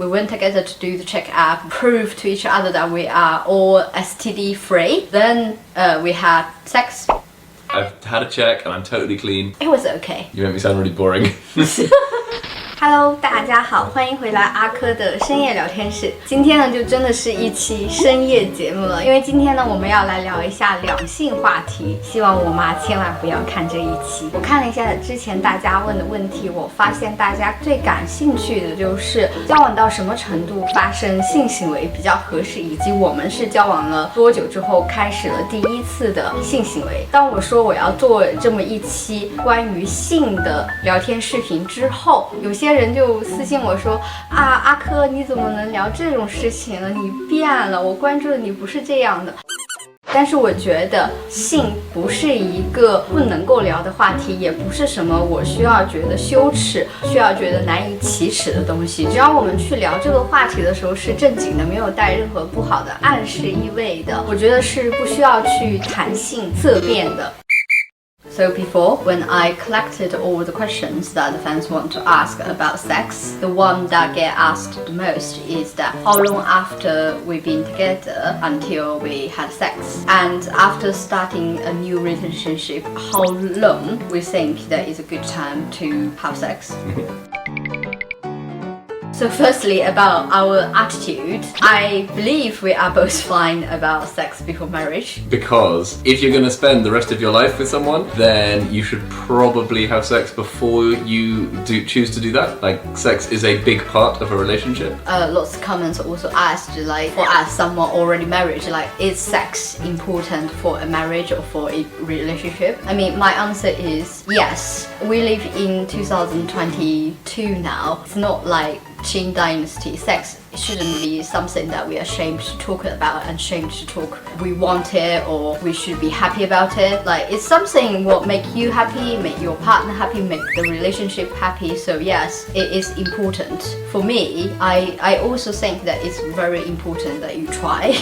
We went together to do the check-up, prove to each other that we are all STD free. Then we had sex. I've had a check and I'm totally clean. It was okay. You make me sound really boring. Hello， 大家好，欢迎回来阿珂的深夜聊天室。今天呢，就真的是一期深夜节目了，因为今天呢，我们要来聊一下两性话题。希望我妈千万不要看这一期。我看了一下之前大家问的问题，我发现大家最感兴趣的就是交往到什么程度发生性行为比较合适，以及我们是交往了多久之后开始了第一次的性行为。当我说我要做这么一期关于性的聊天视频之后，有些人就私信我说啊，阿珂你怎么能聊这种事情呢？你变了，我关注的你不是这样的。但是我觉得性不是一个不能够聊的话题，也不是什么我需要觉得羞耻、需要觉得难以启齿的东西。只要我们去聊这个话题的时候是正经的，没有带任何不好的暗示意味的，我觉得是不需要去谈性色变的。So before, when I collected all the questions that the fans want to ask about sex, the one that get asked the most is that how long after we've been together until we had sex? And after starting a new relationship, how long we think that is a good time to have sex? So firstly, about our attitude, I believe we are both fine about sex before marriage. Because if you're going to spend the rest of your life with someone, then you should probably have sex before you choose to do that. Like, sex is a big part of a relationship. Lots of comments also asked, like, for us, someone already married, like, is sex important for a marriage or for a relationship? I mean, my answer is yes. We live in 2022 now. It's not like Qing Dynasty. Sex shouldn't be something that we are ashamed to talk about and ashamed to talk we want it or we should be happy about it. Like, it's something what make you happy, make your partner happy, make the relationship happy. So yes, it is important. For me, I also think that it's very important that you try.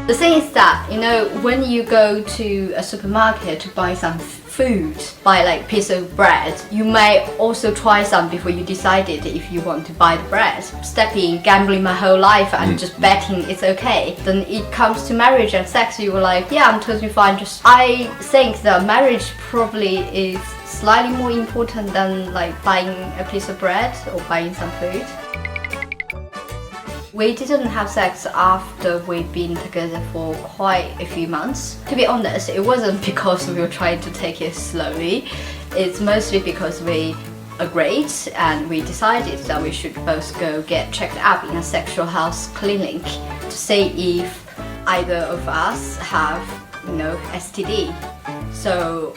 The thing is that, you know, when you go to a supermarket to buy some food, buy like a piece of bread, you may also try some before you decided if you want to buy the bread. Stepping, gambling my whole life and just betting it's okay. Then it comes to marriage and sex, you were like, yeah, I'm totally fine. I think that marriage probably is slightly more important than like buying a piece of bread or buying some food. We didn't have sex after we'd been together for quite a few months. To be honest, it wasn't because we were trying to take it slowly. It's mostly because we agreed and we decided that we should both go get checked up in a sexual health clinic to see if either of us have, you know, STD. So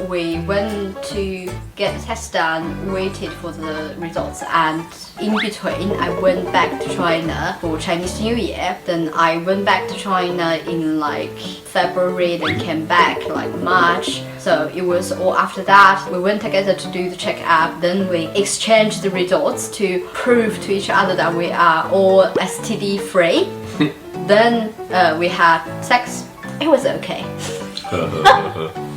we went to get the test done, waited for the results, and in between I went back to China for Chinese New Year. Then I went back to China in like February, then came back like March. So it was all after that. We went together to do the check-up, then we exchanged the results to prove to each other that we are all STD free. Then we had sex. It was okay.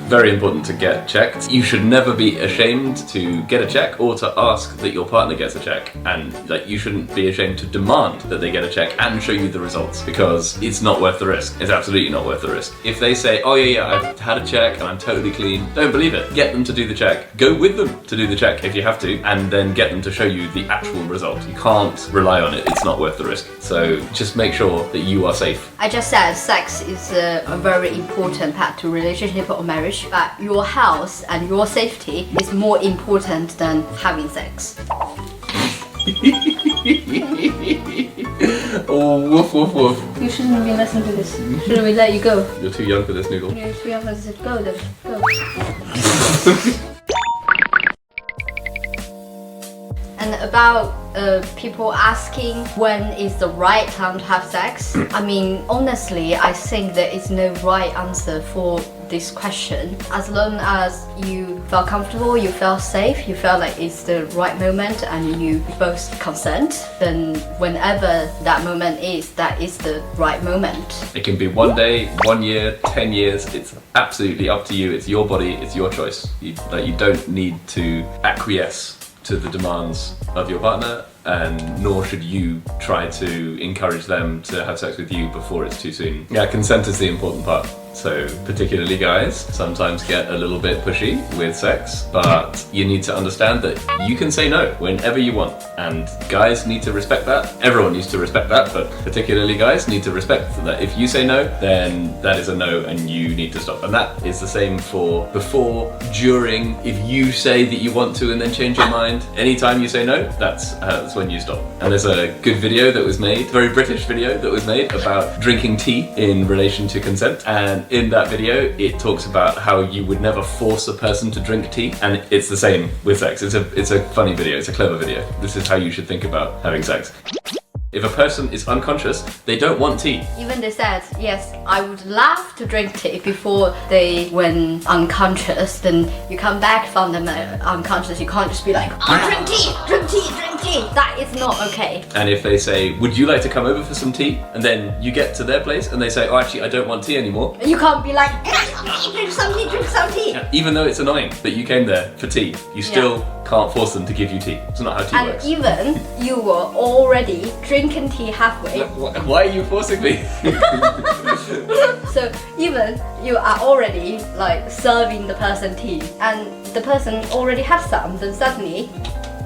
Very important to get checked. You should never be ashamed to get a check or to ask that your partner gets a check, and like, you shouldn't be ashamed to demand that they get a check and show you the results, because it's not worth the risk. It's absolutely not worth the risk. If they say, oh yeah, I've had a check and I'm totally clean, don't believe it. Get them to do the check. Go with them to do the check if you have to, and then get them to show you the actual result. You can't rely on it. It's not worth the risk. So just make sure that you are safe. I just said sex is a very important part to relationship or marriage, but your health and your safety is more important than having sex. Oh, woof woof woof. You shouldn't have been listening to this. Should we let you go? You're too young for this, noodle. You're too young for this. Go then. Go. And about people asking when is the right time to have sex, I mean, honestly, I think there is no right answer for this question. As long as you feel comfortable, you feel safe, you feel like it's the right moment and you both consent, then whenever that moment is, that is the right moment. It can be 1 day, 1 year, 10 years. It's absolutely up to you. It's your body, it's your choice. You don't need to acquiesce to the demands of your partner, and nor should you try to encourage them to have sex with you before it's too soon. Yeah, consent is the important part. So particularly guys sometimes get a little bit pushy with sex, but you need to understand that you can say no whenever you want, and guys need to respect that. Everyone needs to respect that, but particularly guys need to respect that if you say no, then that is a no and you need to stop. And that is the same for before, during. If you say that you want to and then change your mind, anytime you say no, that's when you stop. And there's a good video that was made, very British video that was made about drinking tea in relation to consent, and in that video it talks about how you would never force a person to drink tea, and it's the same with sex. It's a funny video, it's a clever video. This is how you should think about having sex. If a person is unconscious, they don't want tea. Even they said, yes, I would love to drink tea before they went unconscious, then you come back from them unconscious, you can't just be like, oh, drink tea, drink tea, drink tea. That is not okay. And if they say, would you like to come over for some tea? And then you get to their place and they say, oh, actually, I don't want tea anymore. You can't be like, drink some tea, drink some tea. Yeah, even though it's annoying that you came there for tea, you still can't force them to give you tea. It's not how tea works. And even you were already drinking tea halfway. Why are you forcing me? So even you are already like serving the person tea, and the person already has some, then suddenly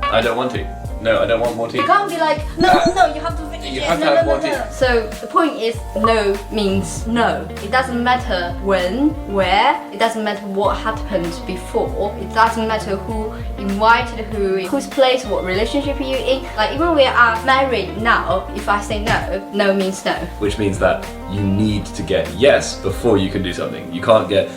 I don't want tea. No, I don't want more tea. You can't be like, no, you have to finish You it. have to No, have no, more no, tea. no. So the point is, no means no. It doesn't matter when, where, it doesn't matter what happened before, it doesn't matter who invited who, whose place, what relationship you're in. Like even we are married now, if I say no, no means no. Which means that you need to get yes before you can do something. You can't get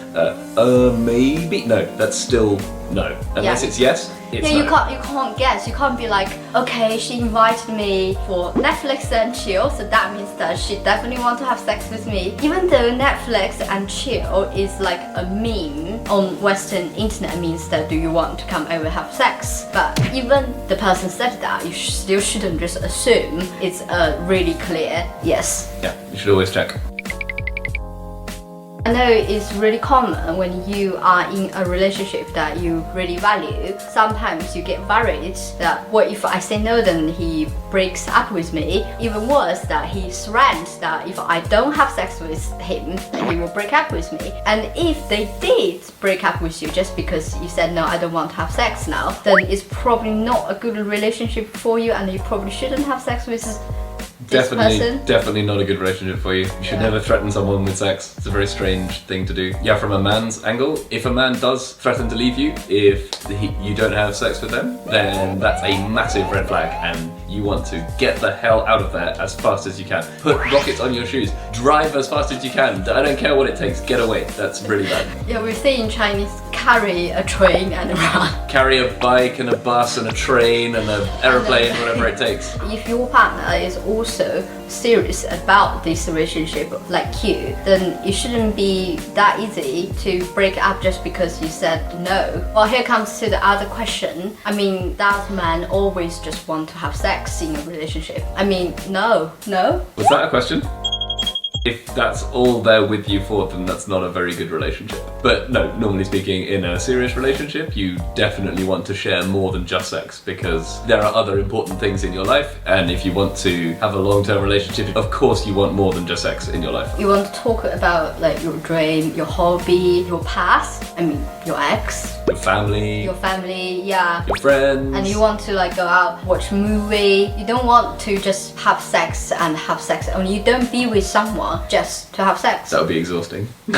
maybe. No, that's still no. Unless it's yes, it's no. You can't guess. You can't be like, okay, she invited me for Netflix and chill, so that means that she definitely wants to have sex with me. Even though Netflix and chill is like a meme on Western internet, means that do you want to come over and have sex? But even the person said that, you still shouldn't just assume it's a really clear yes. Yeah, you should always check. I know it's really common when you are in a relationship that you really value. Sometimes you get worried that what if I say no, then he breaks up with me. Even worse, that he threatens that if I don't have sex with him, then he will break up with me. And if they did break up with you just because you said no, I don't want to have sex now, then it's probably not a good relationship for you, and you probably shouldn't have sex with Definitely not a good relationship for you. You should never threaten someone with sex. It's a very strange thing to do. Yeah, from a man's angle, if a man does threaten to leave you if you don't have sex with them, then that's a massive red flag, and you want to get the hell out of there as fast as you can. Put rockets on your shoes. Drive as fast as you can. I don't care what it takes. Get away. That's really bad. Yeah, we say in Chinese, carry a train and run. Carry a bike and a bus and a train and an aeroplane, whatever it takes. If your partner is also serious about this relationship like you, then it shouldn't be that easy to break up just because you said no. Well, here comes to the other question. I mean, does man always just want to have sex in a relationship? I mean, no. Was that a question? If that's all they're with you for, then that's not a very good relationship. But no, normally speaking, in a serious relationship, you definitely want to share more than just sex, because there are other important things in your life, and if you want to have a long-term relationship, of course you want more than just sex in your life. You want to talk about like your dream, your hobby, your past, I mean your ex, Your family, yeah, your friends. and you want to like go out, watch a movie. You don't want to just have sex and have sex only. You don't be with someone just to have sex. That would be exhausting. I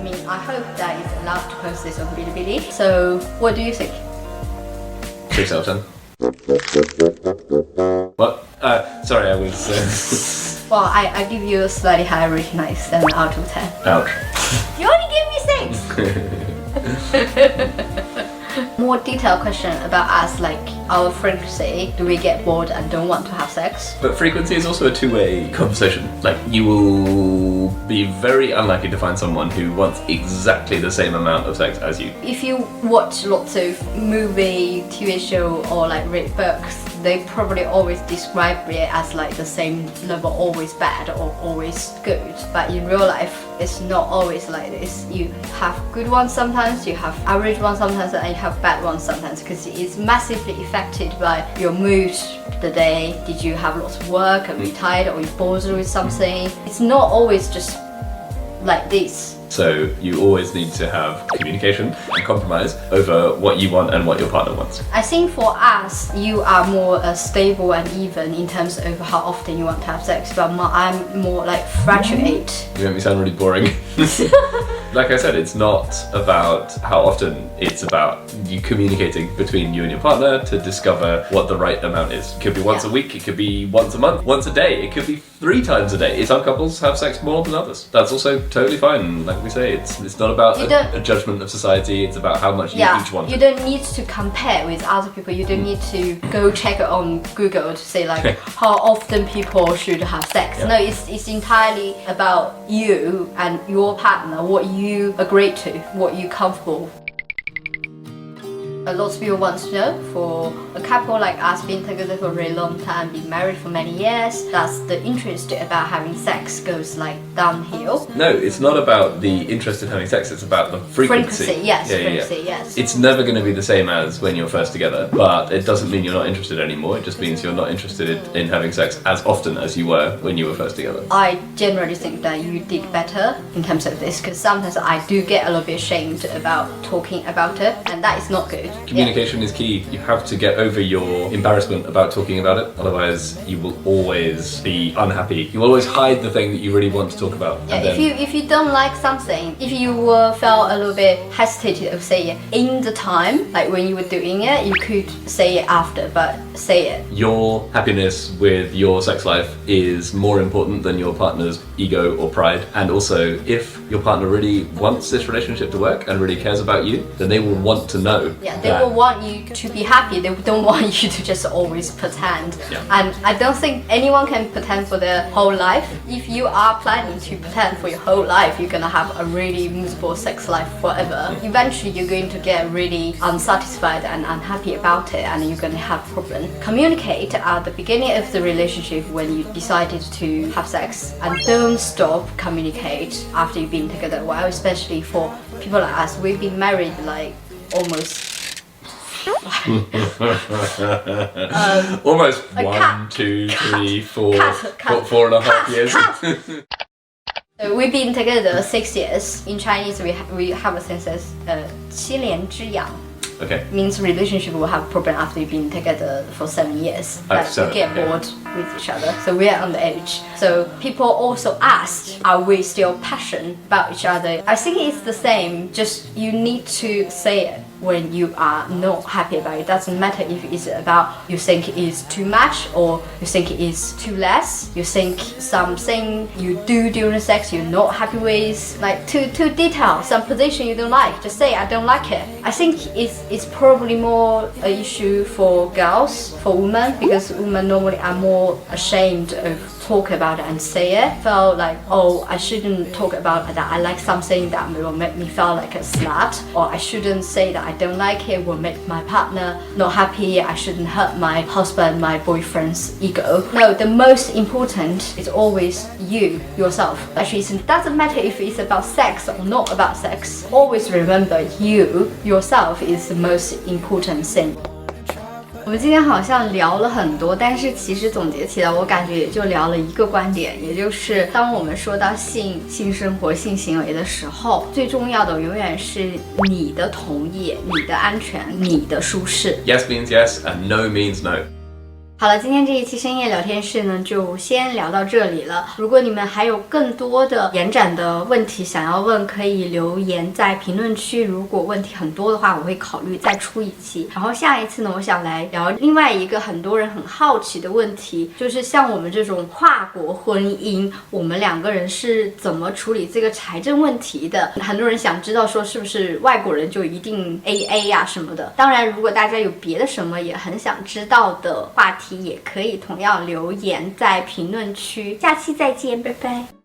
mean, I hope that is allowed to post this on Bilibili. So, what do you think? 6 out of 10. What? Sorry, I was... Well, I give you a slightly higher rating, like 7 out of 10. Ouch. You only give me 6! More detailed question about us, like our frequency. Do we get bored and don't want to have sex? But frequency is also a two-way conversation. Like, you will be very unlikely to find someone who wants exactly the same amount of sex as you. If you watch lots of movie, TV show, or like read books, they probably always describe it as like the same level, always bad or always good. But in real life, It's not always like this. You have good ones sometimes, you have average ones sometimes, and you have bad ones sometimes because it's massively affected by your mood the day. Did you have lots of work and be tired or you're bored with something? It's not always just like this. So you always need to have communication and compromise over what you want and what your partner wants. I think for us, you are more stable and even in terms of how often you want to have sex, but I'm more like fluctuate. You make me sound really boring. Like I said, it's not about how often, it's about you communicating between you and your partner to discover what the right amount is. It could be once a week, it could be once a month, once a day, it could be 3 times a day. Some couples have sex more than others. That's also totally fine. Like we say, it's not about a judgment of society, it's about how much you each want. You don't need to compare with other people. You don't need to go check it on Google to say like how often people should have sex. No, it's entirely about you and your partner, what you agree to, what you're comfortable. Lots of people want to know, for a couple like us being together for a very long time, being married for many years, that's the interest about having sex goes like downhill. No, it's not about the interest in having sex, it's about the frequency. Frequency, yes. It's never going to be the same as when you're first together, but it doesn't mean you're not interested anymore. It just means you're not interested in having sex as often as you were when you were first together. I generally think that you did better in terms of this, because sometimes I do get a little bit ashamed about talking about it, and that is not good. Communication is key. You have to get over your embarrassment about talking about it, otherwise you will always be unhappy. You will always hide the thing that you really want to talk about. Yeah, if you don't like something, if you felt a little bit hesitated of saying it in the time, like when you were doing it, you could say it after, but say it. Your happiness with your sex life is more important than your partner's ego or pride. And also, if your partner really wants this relationship to work and really cares about you, then they will want to know. Yeah, they will want you to be happy. They don't want you to just always pretend. Yeah. And I don't think anyone can pretend for their whole life. If you are planning to pretend for your whole life, you're gonna have a really miserable sex life forever. Eventually, you're going to get really unsatisfied and unhappy about it, and you're gonna have problems. Communicate at the beginning of the relationship when you decided to have sex, and don't stop communicate after you've been together a while, especially for people like us. We've been married like almost almost 1, 2, 3, 4, 4.5 years. So we've been together 6 years. In Chinese, we have a sense as 7年之痒. Okay. Means relationship will have problem after you've been together for 7 years. You get bored with each other. So we are on the edge. So people also asked, are we still passionate about each other? I think it's the same. Just you need to say it when you are not happy about it. It doesn't matter if it's about you think it's too much or you think it's too less. You think something you do during sex you're not happy with, like too detailed, some position you don't like, just say I don't like it. I think it's probably more an issue for girls, for women, because women normally are more ashamed of talk about it and say it. Felt like, oh, I shouldn't talk about that. I like something that will make me feel like a slut, or I shouldn't say that I don't like it, will make my partner not happy. I shouldn't hurt my husband, my boyfriend's ego. No, the most important is always you, yourself. Actually, it doesn't matter if it's about sex or not about sex. Always remember you, yourself is the most important thing. 我们今天好像聊了很多，但是其实总结起来，我感觉也就聊了一个观点，也就是当我们说到性生活、性行为的时候，最重要的永远是你的同意、你的安全、你的舒适。Yes means yes and no means no. 好了，今天这一期深夜聊天室呢，就先聊到这里了。如果你们还有更多的延展的问题想要问，可以留言在评论区。如果问题很多的话，我会考虑再出一期。然后下一次呢，我想来聊另外一个很多人很好奇的问题，就是像我们这种跨国婚姻，我们两个人是怎么处理这个财政问题的？很多人想知道说，是不是外国人就一定 AA 呀什么的？当然，如果大家有别的什么也很想知道的话题，也可以同样留言在评论区。下期再见，拜拜。